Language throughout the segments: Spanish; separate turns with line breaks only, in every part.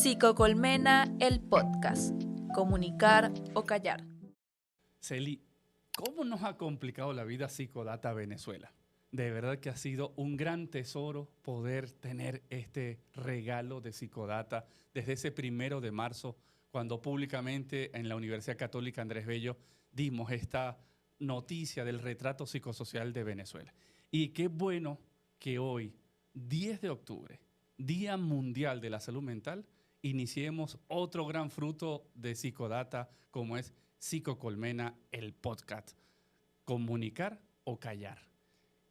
Psicocolmena, el podcast. Comunicar o callar.
Celi, ¿cómo nos ha complicado la vida Psicodata Venezuela? De verdad que ha sido un gran tesoro poder tener este regalo de Psicodata desde ese 1 de marzo, cuando públicamente en la Universidad Católica Andrés Bello dimos esta noticia del retrato psicosocial de Venezuela. Y qué bueno que hoy, 10 de octubre, Día Mundial de la Salud Mental, iniciemos otro gran fruto de Psicodata como es Psicocolmena, el podcast. Comunicar o callar.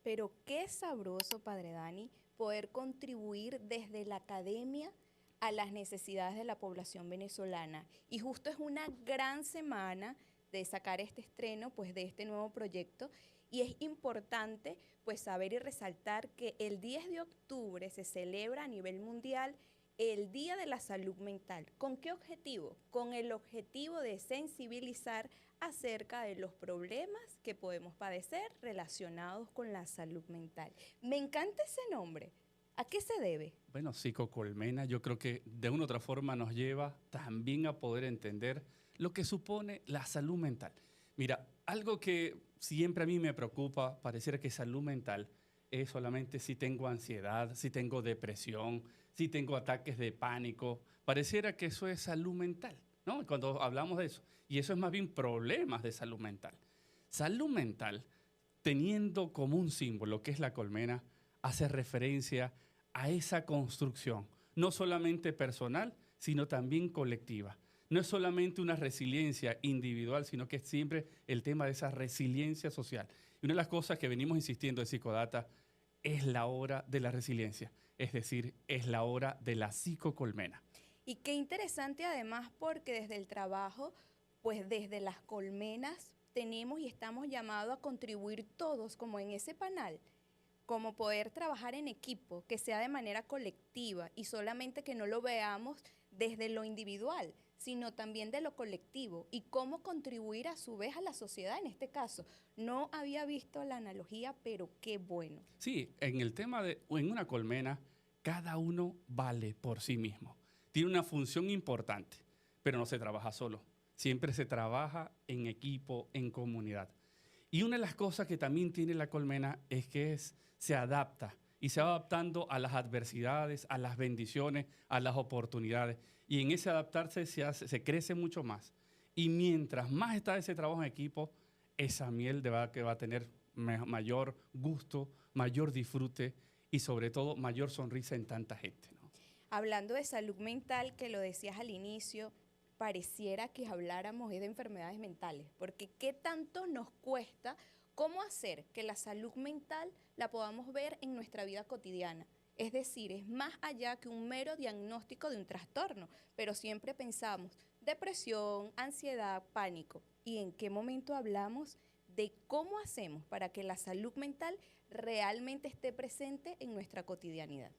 Pero qué sabroso, Padre Dani, poder contribuir desde la academia a las necesidades de la población venezolana. Y justo es una gran semana de sacar este estreno, pues, de este nuevo proyecto. Y es importante, pues, saber y resaltar que el 10 de octubre se celebra a nivel mundial el Día de la Salud Mental. ¿Con qué objetivo? Con el objetivo de sensibilizar acerca de los problemas que podemos padecer relacionados con la salud mental. Me encanta ese nombre. ¿A qué se debe?
Bueno, Psicocolmena yo creo que de una u otra forma nos lleva también a poder entender lo que supone la salud mental. Mira, algo que siempre a mí me preocupa, pareciera que salud mental es solamente si tengo ansiedad, si tengo depresión, si tengo ataques de pánico. Pareciera que eso es salud mental, ¿no? Cuando hablamos de eso. Y eso es más bien problemas de salud mental. Salud mental, teniendo como un símbolo que es la colmena, hace referencia a esa construcción, no solamente personal, sino también colectiva. No es solamente una resiliencia individual, sino que es siempre el tema de esa resiliencia social. Y una de las cosas que venimos insistiendo en Psicodata es la hora de la resiliencia, es decir, es la hora de la psicocolmena.
Y qué interesante además porque desde el trabajo, pues desde las colmenas tenemos y estamos llamados a contribuir todos como en ese panel, como poder trabajar en equipo, que sea de manera colectiva y solamente que no lo veamos desde lo individual, sino también de lo colectivo y cómo contribuir a su vez a la sociedad en este caso. No había visto la analogía, pero qué bueno.
Sí, en el tema de en una colmena, cada uno vale por sí mismo. Tiene una función importante, pero no se trabaja solo. Siempre se trabaja en equipo, en comunidad. Y una de las cosas que también tiene la colmena es que se adapta y se va adaptando a las adversidades, a las bendiciones, a las oportunidades. Y en ese adaptarse se crece mucho más. Y mientras más está ese trabajo en equipo, esa miel de verdad que va a tener mayor gusto, mayor disfrute y sobre todo mayor sonrisa en tanta gente, ¿no?
Hablando de salud mental, que lo decías al inicio, pareciera que habláramos de enfermedades mentales, porque qué tanto nos cuesta, cómo hacer que la salud mental la podamos ver en nuestra vida cotidiana. Es decir, es más allá que un mero diagnóstico de un trastorno, pero siempre pensamos depresión, ansiedad, pánico. ¿Y en qué momento hablamos de cómo hacemos para que la salud mental realmente esté presente en nuestra cotidianidad?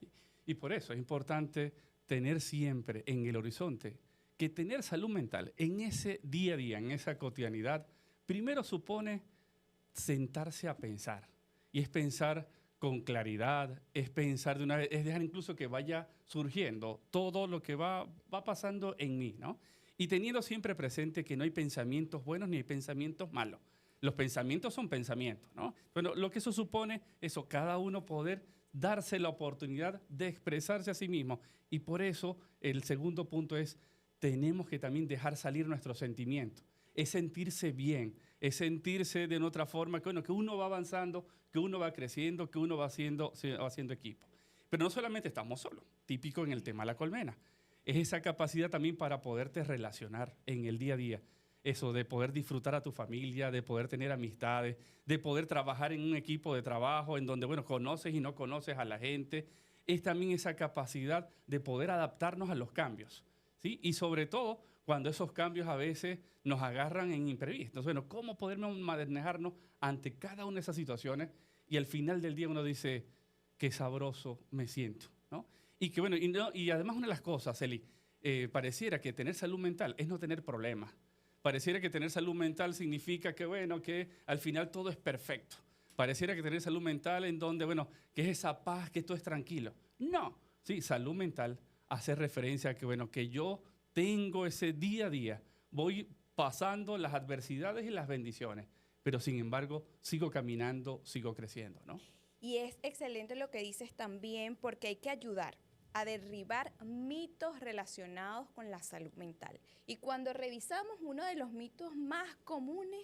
Y por eso es importante tener siempre en el horizonte que tener salud mental en ese día a día, en esa cotidianidad, primero supone sentarse a pensar. Y es pensar con claridad, es pensar de una vez, es dejar incluso que vaya surgiendo todo lo que va pasando en mí, ¿no? Y teniendo siempre presente que no hay pensamientos buenos ni hay pensamientos malos. Los pensamientos son pensamientos, ¿no? Bueno, lo que eso supone, eso, cada uno poder darse la oportunidad de expresarse a sí mismo. Y por eso el segundo punto es, tenemos que también dejar salir nuestros sentimientos. Es sentirse bien, es sentirse de otra forma, que, bueno, que uno va avanzando, que uno va creciendo, que uno va haciendo equipo. Pero no solamente estamos solos, típico en el tema de la colmena. Es esa capacidad también para poderte relacionar en el día a día. Eso de poder disfrutar a tu familia, de poder tener amistades, de poder trabajar en un equipo de trabajo en donde, bueno, conoces y no conoces a la gente. Es también esa capacidad de poder adaptarnos a los cambios, ¿sí? Y sobre todo, cuando esos cambios a veces nos agarran en imprevistos. Entonces, bueno, ¿cómo podemos manejarnos ante cada una de esas situaciones? Y al final del día uno dice, qué sabroso me siento, ¿no? Y que bueno, y además una de las cosas, Eli, pareciera que tener salud mental es no tener problemas. Pareciera que tener salud mental significa que, bueno, que al final todo es perfecto. Pareciera que tener salud mental en donde, bueno, que es esa paz, que todo es tranquilo. No, sí, salud mental hacer referencia a que, bueno, que yo tengo ese día a día, voy pasando las adversidades y las bendiciones, pero sin embargo sigo caminando, sigo creciendo, ¿no?
Y es excelente lo que dices también porque hay que ayudar a derribar mitos relacionados con la salud mental. Y cuando revisamos, uno de los mitos más comunes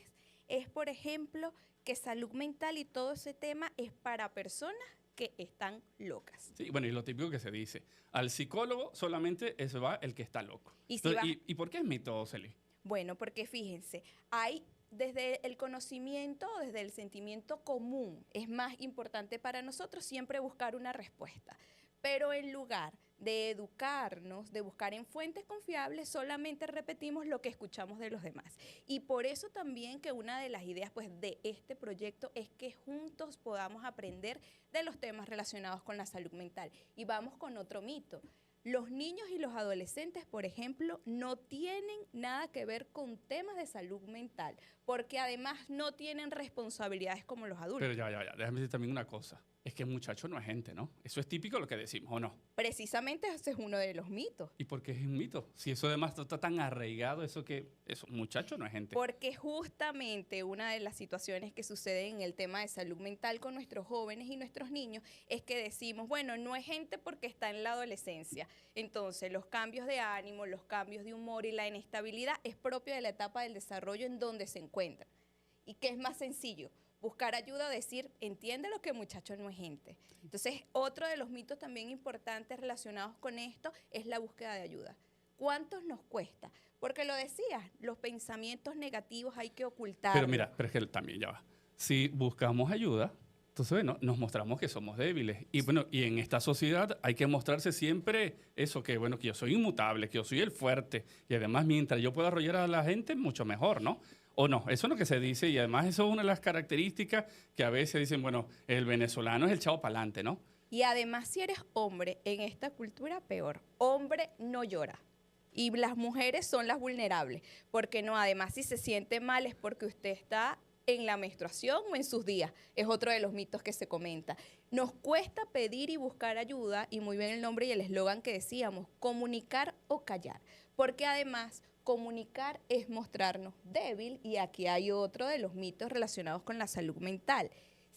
es, por ejemplo, que salud mental y todo ese tema es para personas que están locas.
Sí, bueno, y lo típico que se dice, al psicólogo solamente eso va el que está loco.
Y si
Entonces,
vas-
¿y por qué es mito, Celi?
Bueno, porque fíjense, hay desde el conocimiento, desde el sentimiento común, es más importante para nosotros siempre buscar una respuesta. Pero en lugar de educarnos, de buscar en fuentes confiables, solamente repetimos lo que escuchamos de los demás. Y por eso también que una de las ideas pues, de este proyecto es que juntos podamos aprender de los temas relacionados con la salud mental. Y vamos con otro mito. Los niños y los adolescentes, por ejemplo, no tienen nada que ver con temas de salud mental, porque además no tienen responsabilidades como los adultos.
Pero ya, déjame decir también una cosa. Es que el muchacho no es gente, ¿no? Eso es típico lo que decimos, ¿o no?
Precisamente ese es uno de los mitos.
¿Y por qué es un mito? Si eso además está tan arraigado, eso muchacho no es gente.
Porque justamente una de las situaciones que suceden en el tema de salud mental con nuestros jóvenes y nuestros niños es que decimos, bueno, no es gente porque está en la adolescencia. Entonces, los cambios de ánimo, los cambios de humor y la inestabilidad es propio de la etapa del desarrollo en donde se encuentran. ¿Y qué es más sencillo? Buscar ayuda, decir, entiende lo que muchacho no es gente. Entonces, otro de los mitos también importantes relacionados con esto es la búsqueda de ayuda. ¿Cuántos nos cuesta? Porque lo decías, los pensamientos negativos hay que ocultarlos.
Pero mira, pero es que también ya va. Si buscamos ayuda, entonces bueno, nos mostramos que somos débiles. Y bueno, y en esta sociedad hay que mostrarse siempre eso, que bueno, que yo soy inmutable, que yo soy el fuerte. Y además, mientras yo pueda arrollar a la gente, mucho mejor, ¿no? O no, eso es lo que se dice y además eso es una de las características que a veces dicen, bueno, el venezolano es el chavo pa'lante, ¿no?
Y además, si eres hombre, en esta cultura peor, hombre no llora. Y las mujeres son las vulnerables, porque no, además si se siente mal es porque usted está en la menstruación o en sus días. Es otro de los mitos que se comenta. Nos cuesta pedir y buscar ayuda, y muy bien el nombre y el eslogan que decíamos, comunicar o callar, porque además comunicar es mostrarnos débil y aquí hay otro de los mitos relacionados con la salud mental.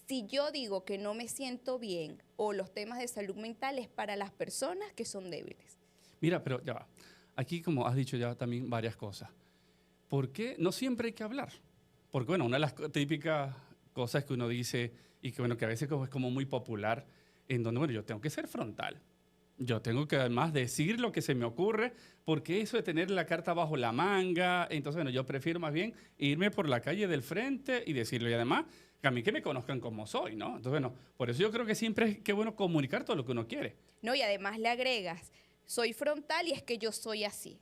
Si yo digo que no me siento bien o los temas de salud mental es para las personas que son débiles.
Mira, pero ya va. Aquí, como has dicho ya también varias cosas. ¿Por qué no siempre hay que hablar? Porque, bueno, una de las típicas cosas que uno dice y que, bueno, que a veces es como muy popular, en donde, bueno, yo tengo que ser frontal. Yo tengo que además decir lo que se me ocurre, porque eso de tener la carta bajo la manga, entonces, bueno, yo prefiero más bien irme por la calle del frente y decirlo. Y además, que a mí que me conozcan como soy, ¿no? Entonces, bueno, por eso yo creo que siempre es que bueno comunicar todo lo que uno quiere.
No, y además le agregas, soy frontal y es que yo soy así.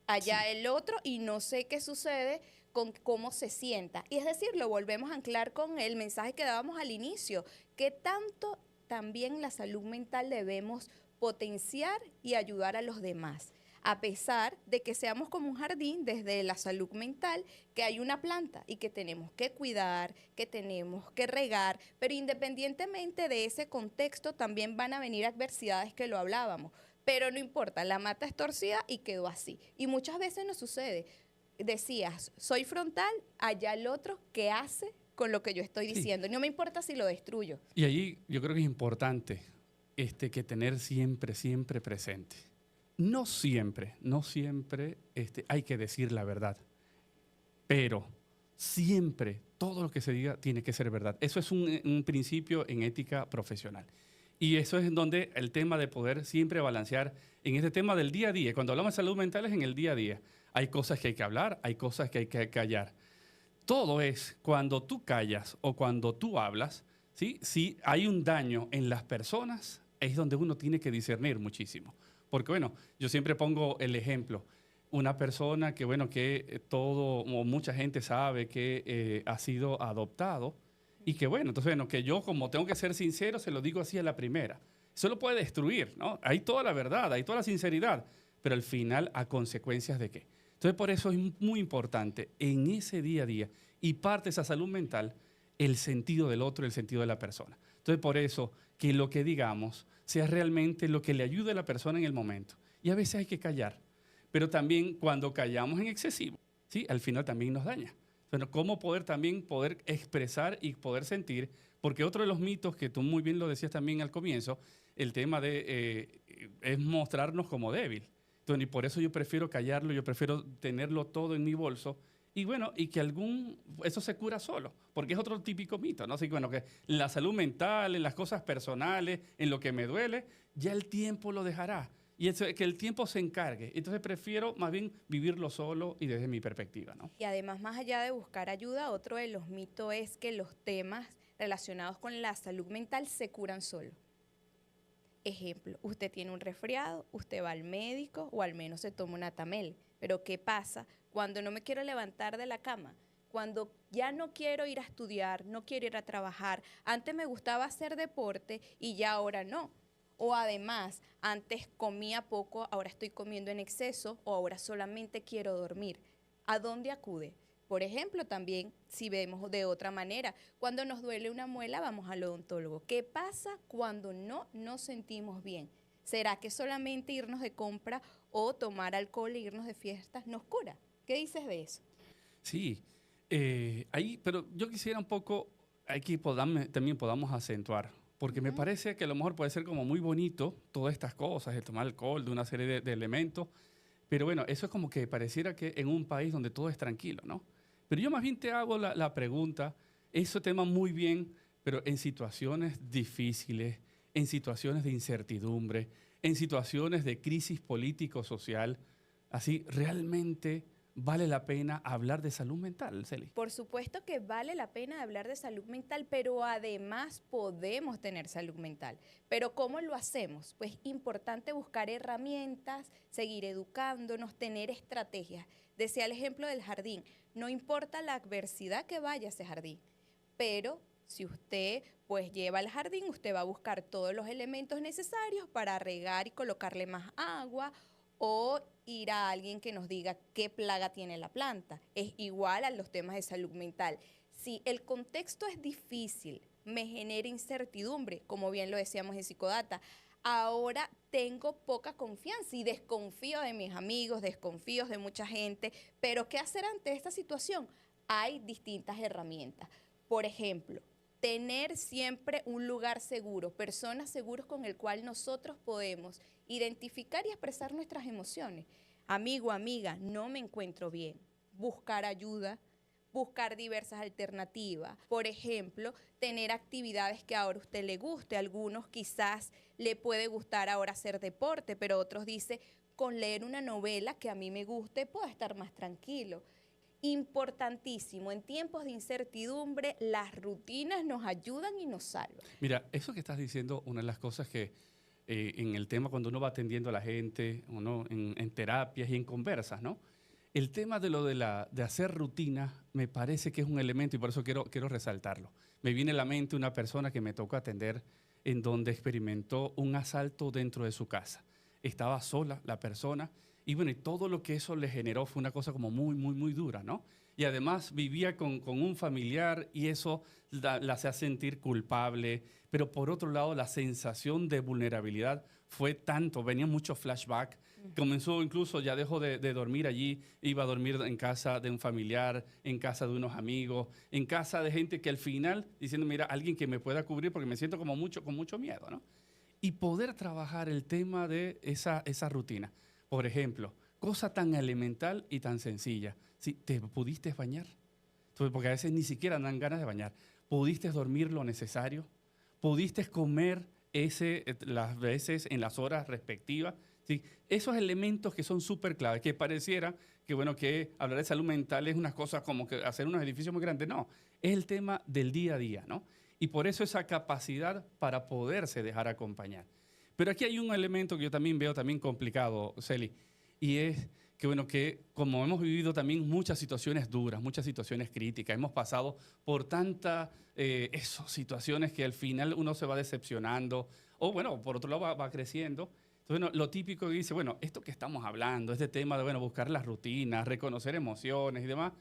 Allá el otro y no sé qué sucede con cómo se sienta. Y es decir, lo volvemos a anclar con el mensaje que dábamos al inicio, que tanto también la salud mental debemos potenciar y ayudar a los demás, a pesar de que seamos como un jardín desde la salud mental, que hay una planta y que tenemos que cuidar, que tenemos que regar, pero independientemente de ese contexto también van a venir adversidades que lo hablábamos, pero no importa, la mata es torcida y quedó así. Y muchas veces nos sucede, decías, soy frontal, allá el otro, ¿qué hace con lo que yo estoy diciendo? No me importa si lo destruyo.
Y allí yo creo que es importante que tener siempre presente. No siempre hay que decir la verdad, pero siempre todo lo que se diga tiene que ser verdad. Eso es un principio en ética profesional. Y eso es donde el tema de poder siempre balancear en este tema del día a día. Cuando hablamos de salud mental es en el día a día. Hay cosas que hay que hablar, hay cosas que hay que callar. Todo es cuando tú callas o cuando tú hablas, ¿sí? Si hay un daño en las personas, es donde uno tiene que discernir muchísimo. Porque, bueno, yo siempre pongo el ejemplo. Una persona que, bueno, que todo o mucha gente sabe que ha sido adoptado y que, bueno, entonces, bueno, que yo como tengo que ser sincero, se lo digo así a la primera. Eso lo puede destruir, ¿no? Hay toda la verdad, hay toda la sinceridad, pero al final, ¿a consecuencias de qué? Entonces, por eso es muy importante en ese día a día y parte de esa salud mental, el sentido del otro, el sentido de la persona. Entonces, por eso, que lo que digamos sea realmente lo que le ayude a la persona en el momento Y a veces hay que callar. Pero también cuando callamos en excesivo, ¿sí? Al final también nos daña. Bueno, ¿cómo poder también poder expresar y poder sentir? Porque otro de los mitos que tú muy bien lo decías también al comienzo, el tema de es mostrarnos como débil. Entonces, y por eso yo prefiero callarlo, yo prefiero tenerlo todo en mi bolso. Y bueno, y que eso se cura solo, porque es otro típico mito, ¿no? Así que bueno, que en la salud mental, en las cosas personales, en lo que me duele, ya el tiempo lo dejará. Y eso, que el tiempo se encargue. Entonces prefiero más bien vivirlo solo y desde mi perspectiva, ¿no?
Y además, más allá de buscar ayuda, otro de los mitos es que los temas relacionados con la salud mental se curan solo. Ejemplo, usted tiene un resfriado, usted va al médico o al menos se toma una Tamel. Pero ¿qué pasa cuando no me quiero levantar de la cama? Cuando ya no quiero ir a estudiar, no quiero ir a trabajar. Antes me gustaba hacer deporte y ya ahora no. O además, antes comía poco, ahora estoy comiendo en exceso o ahora solamente quiero dormir. ¿A dónde acude? Por ejemplo, también, si vemos de otra manera, cuando nos duele una muela, vamos al odontólogo. ¿Qué pasa cuando no nos sentimos bien? ¿Será que solamente irnos de compra o tomar alcohol e irnos de fiestas nos cura? ¿Qué dices de eso?
Sí, pero yo quisiera un poco, aquí también podamos acentuar, porque me parece que a lo mejor puede ser como muy bonito todas estas cosas, de tomar alcohol, de una serie de elementos, pero bueno, eso es como que pareciera que en un país donde todo es tranquilo, ¿no? Pero yo más bien te hago la pregunta, eso tema muy bien, pero en situaciones difíciles, en situaciones de incertidumbre, en situaciones de crisis político-social, así realmente vale la pena hablar de salud mental, Celi.
Por supuesto que vale la pena hablar de salud mental, pero además podemos tener salud mental. Pero ¿cómo lo hacemos? Pues importante buscar herramientas, seguir educándonos, tener estrategias. Decía el ejemplo del jardín, no importa la adversidad que vaya a ese jardín, pero si usted pues lleva al jardín, usted va a buscar todos los elementos necesarios para regar y colocarle más agua o ir a alguien que nos diga qué plaga tiene la planta. Es igual a los temas de salud mental. Si el contexto es difícil, me genera incertidumbre, como bien lo decíamos en Psicodata, ahora tengo poca confianza y desconfío de mis amigos, desconfío de mucha gente, pero ¿qué hacer ante esta situación? Hay distintas herramientas. Por ejemplo, tener siempre un lugar seguro, personas seguras con el cual nosotros podemos identificar y expresar nuestras emociones. Amigo, amiga, no me encuentro bien. Buscar ayuda, buscar diversas alternativas. Por ejemplo, tener actividades que ahora a usted le guste. Algunos quizás le puede gustar ahora hacer deporte, pero otros dicen, con leer una novela que a mí me guste, puedo estar más tranquilo. Importantísimo, en tiempos de incertidumbre, las rutinas nos ayudan y nos salvan.
Mira, eso que estás diciendo, una de las cosas que en el tema cuando uno va atendiendo a la gente, uno en terapias y en conversas, ¿no? El tema de hacer rutinas me parece que es un elemento y por eso quiero resaltarlo. Me viene a la mente una persona que me tocó atender en donde experimentó un asalto dentro de su casa. Estaba sola la persona y bueno, y todo lo que eso le generó fue una cosa como muy, muy, muy dura, ¿no? Y además vivía con un familiar y eso la hacía sentir culpable, pero por otro lado la sensación de vulnerabilidad fue tanto, venían muchos flashbacks, comenzó incluso, ya dejó de dormir allí, iba a dormir en casa de un familiar, en casa de unos amigos, en casa de gente que al final, diciendo, mira, alguien que me pueda cubrir porque me siento con mucho miedo, ¿no? Y poder trabajar el tema de esa rutina. Por ejemplo, cosa tan elemental y tan sencilla. ¿Sí? ¿Te pudiste bañar? Entonces, porque a veces ni siquiera dan ganas de bañar. ¿Pudiste dormir lo necesario? ¿Pudiste comer las veces en las horas respectivas? ¿Sí? Esos elementos que son súper claves, que pareciera que, bueno, que hablar de salud mental es una cosa como que hacer unos edificios muy grandes. No, es el tema del día a día, ¿no? Y por eso esa capacidad para poderse dejar acompañar. Pero aquí hay un elemento que yo también veo también complicado, Celi, y es que, bueno, que como hemos vivido también muchas situaciones duras, muchas situaciones críticas, hemos pasado por tantas situaciones que al final uno se va decepcionando, o bueno, por otro lado va creciendo. Entonces, bueno, lo típico que dice, bueno, esto que estamos hablando, este tema de, bueno, buscar las rutinas, reconocer emociones y demás,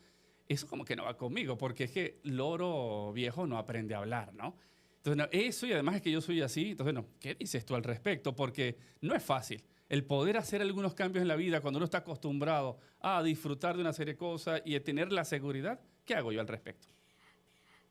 eso como que no va conmigo, porque es que loro viejo no aprende a hablar, ¿no? Entonces, no, eso y además es que yo soy así, entonces, no, ¿qué dices tú al respecto? Porque no es fácil. el poder hacer algunos cambios en la vida cuando uno está acostumbrado a disfrutar de una serie de cosas y a tener la seguridad. ¿Qué hago yo al respecto?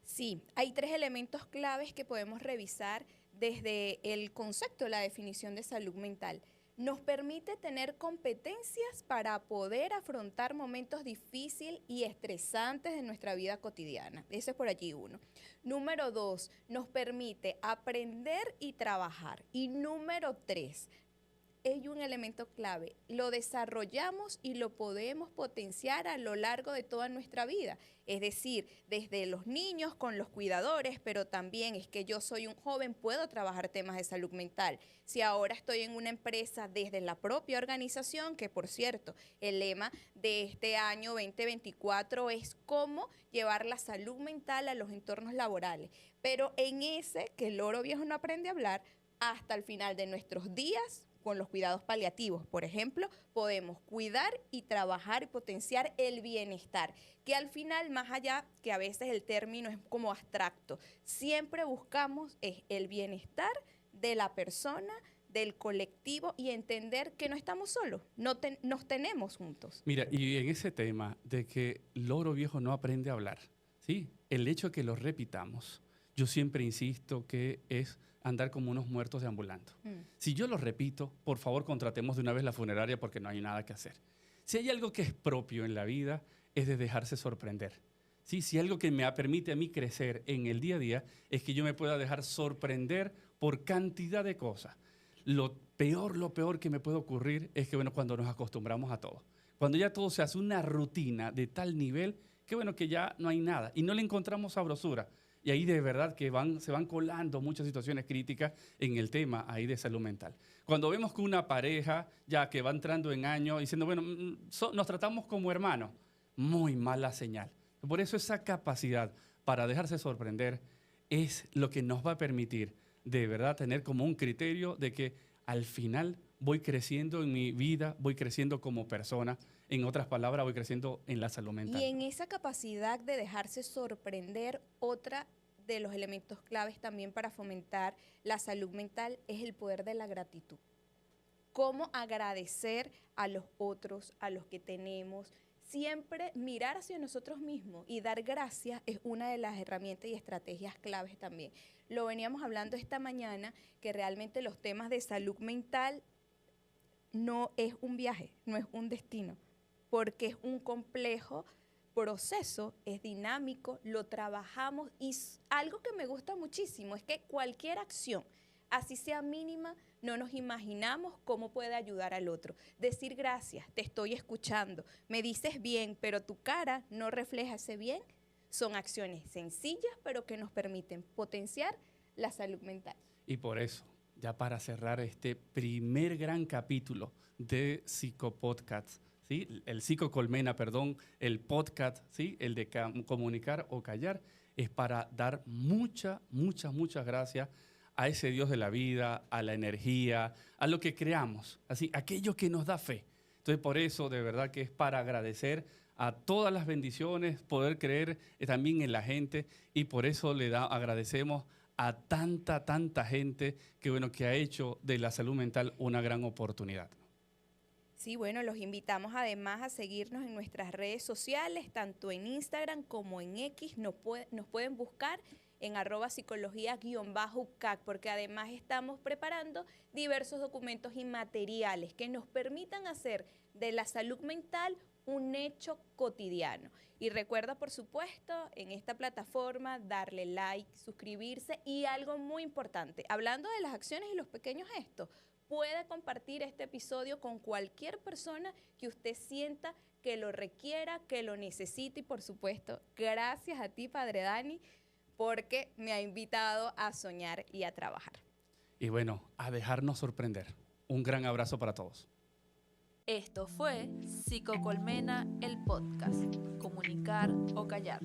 Sí, hay 3 elementos claves que podemos revisar desde el concepto, la definición de salud mental. Nos permite tener competencias para poder afrontar momentos difíciles y estresantes de nuestra vida cotidiana. Ese es por allí uno. Número 2, nos permite aprender y trabajar. Y número 3, hay un elemento clave, lo desarrollamos y lo podemos potenciar a lo largo de toda nuestra vida. Es decir, desde los niños con los cuidadores, pero también es que yo soy un joven, puedo trabajar temas de salud mental. Si ahora estoy en una empresa desde la propia organización, que por cierto, el lema de este año 2024 es cómo llevar la salud mental a los entornos laborales. Pero en ese, que el loro viejo no aprende a hablar, hasta el final de nuestros días, con los cuidados paliativos, por ejemplo, podemos cuidar y trabajar y potenciar el bienestar, que al final, más allá que a veces el término es como abstracto, siempre buscamos el bienestar de la persona, del colectivo y entender que no estamos solos, nos tenemos juntos.
Mira, y en ese tema de que loro viejo no aprende a hablar, ¿sí? El hecho de que lo repitamos, yo siempre insisto que es andar como unos muertos deambulando. Si yo lo repito, por favor contratemos de una vez la funeraria porque no hay nada que hacer. Si hay algo que es propio en la vida, es de dejarse sorprender. ¿Sí? Si algo que me permite a mí crecer en el día a día, es que yo me pueda dejar sorprender por cantidad de cosas. Lo peor que me puede ocurrir es que, bueno, cuando nos acostumbramos a todo. Cuando ya todo se hace una rutina de tal nivel que, bueno, que ya no hay nada y no le encontramos sabrosura. Y ahí de verdad que se van colando muchas situaciones críticas en el tema ahí de salud mental. Cuando vemos que una pareja ya que va entrando en años diciendo, bueno, nos tratamos como hermanos, muy mala señal. Por eso esa capacidad para dejarse sorprender es lo que nos va a permitir de verdad tener como un criterio de que al final voy creciendo en mi vida, voy creciendo como persona. En otras palabras, voy creciendo en la salud mental.
Y en esa capacidad de dejarse sorprender, otra de los elementos claves también para fomentar la salud mental es el poder de la gratitud. Cómo agradecer a los otros, a los que tenemos. Siempre mirar hacia nosotros mismos y dar gracias es una de las herramientas y estrategias claves también. Lo veníamos hablando esta mañana, que realmente los temas de salud mental no es un viaje, no es un destino, porque es un complejo proceso, es dinámico, lo trabajamos y algo que me gusta muchísimo es que cualquier acción, así sea mínima, no nos imaginamos cómo puede ayudar al otro. Decir gracias, te estoy escuchando, me dices bien, pero tu cara no refleja ese bien, son acciones sencillas, pero que nos permiten potenciar la salud mental.
Y por eso, ya para cerrar este primer gran capítulo de Psicopodcast, ¿sí? El Psicocolmena, perdón, el podcast, ¿sí? El de comunicar o callar, es para dar muchas gracias a ese Dios de la vida, a la energía, a lo que creamos, así, aquello que nos da fe. Entonces, por eso, de verdad que es para agradecer a todas las bendiciones, poder creer también en la gente, y por eso agradecemos a tanta gente que, bueno, que ha hecho de la salud mental una gran oportunidad.
Sí, bueno, los invitamos además a seguirnos en nuestras redes sociales, tanto en Instagram como en X. Nos pueden buscar en @psicología_UCAC, porque además estamos preparando diversos documentos y materiales que nos permitan hacer de la salud mental un hecho cotidiano. Y recuerda, por supuesto, en esta plataforma darle like, suscribirse y algo muy importante, hablando de las acciones y los pequeños gestos, puede compartir este episodio con cualquier persona que usted sienta que lo requiera, que lo necesite. Y por supuesto, gracias a ti, Padre Dani, porque me ha invitado a soñar y a trabajar.
Y bueno, a dejarnos sorprender. Un gran abrazo para todos.
Esto fue Psicocolmena, el podcast. Comunicar o callar.